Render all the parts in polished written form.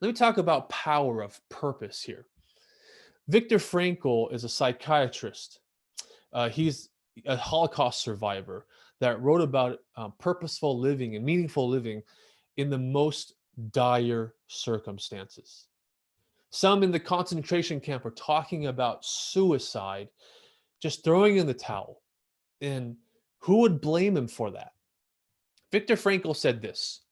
Let me talk about power of purpose here. Viktor Frankl is a psychiatrist. He's a Holocaust survivor that wrote about purposeful living and meaningful living in the most dire circumstances. Some in the concentration camp are talking about suicide, just throwing in the towel. And who would blame him for that? Viktor Frankl said this: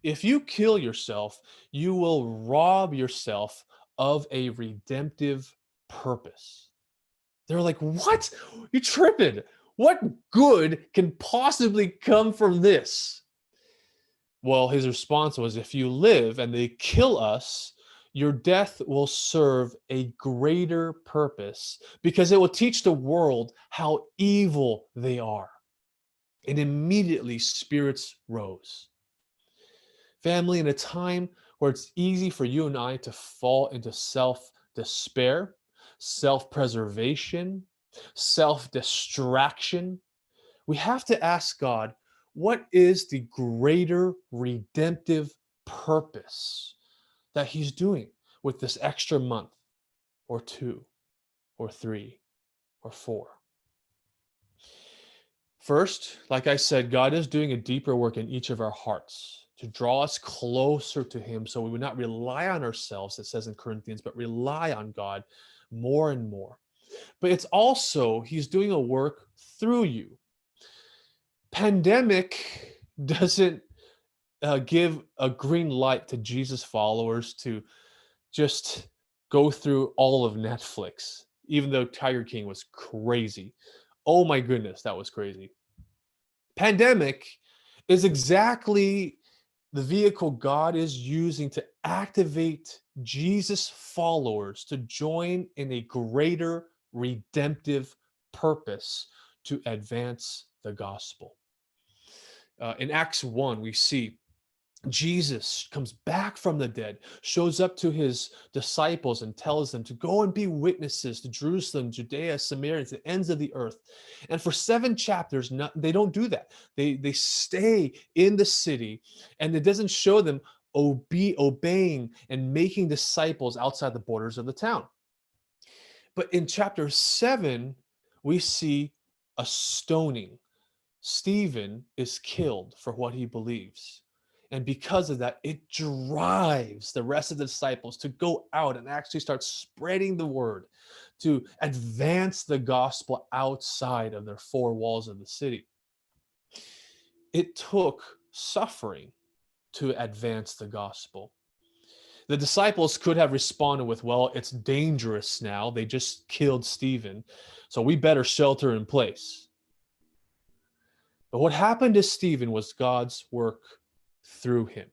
if you kill yourself, you will rob yourself of a redemptive purpose. They're like, what? You tripping? What good can possibly come from this? Well, his response was, if you live and they kill us, your death will serve a greater purpose because it will teach the world how evil they are. And immediately spirits rose. Family, in a time where it's easy for you and I to fall into self despair, self preservation, self distraction, we have to ask God, what is the greater redemptive purpose that He's doing with this extra month or two or three or four? First, like I said, God is doing a deeper work in each of our hearts to draw us closer to Him so we would not rely on ourselves, it says in Corinthians, but rely on God more and more. But it's also, He's doing a work through you. Pandemic doesn't give a green light to Jesus followers to just go through all of Netflix, even though Tiger King was crazy. Oh my goodness, that was crazy. Pandemic is exactly the vehicle God is using to activate Jesus followers to join in a greater redemptive purpose to advance the gospel. In Acts 1, we see Jesus comes back from the dead, shows up to his disciples and tells them to go and be witnesses to Jerusalem, Judea, Samaria, to the ends of the earth. And for 7 chapters, they don't do that. They stay in the city, and it doesn't show them obeying and making disciples outside the borders of the town. But in chapter 7, we see a stoning. Stephen is killed for what he believes. And because of that, it drives the rest of the disciples to go out and actually start spreading the word, to advance the gospel outside of their 4 walls of the city. It took suffering to advance the gospel. The disciples could have responded with, well, it's dangerous now. They just killed Stephen, so we better shelter in place. But what happened to Stephen was God's work through him.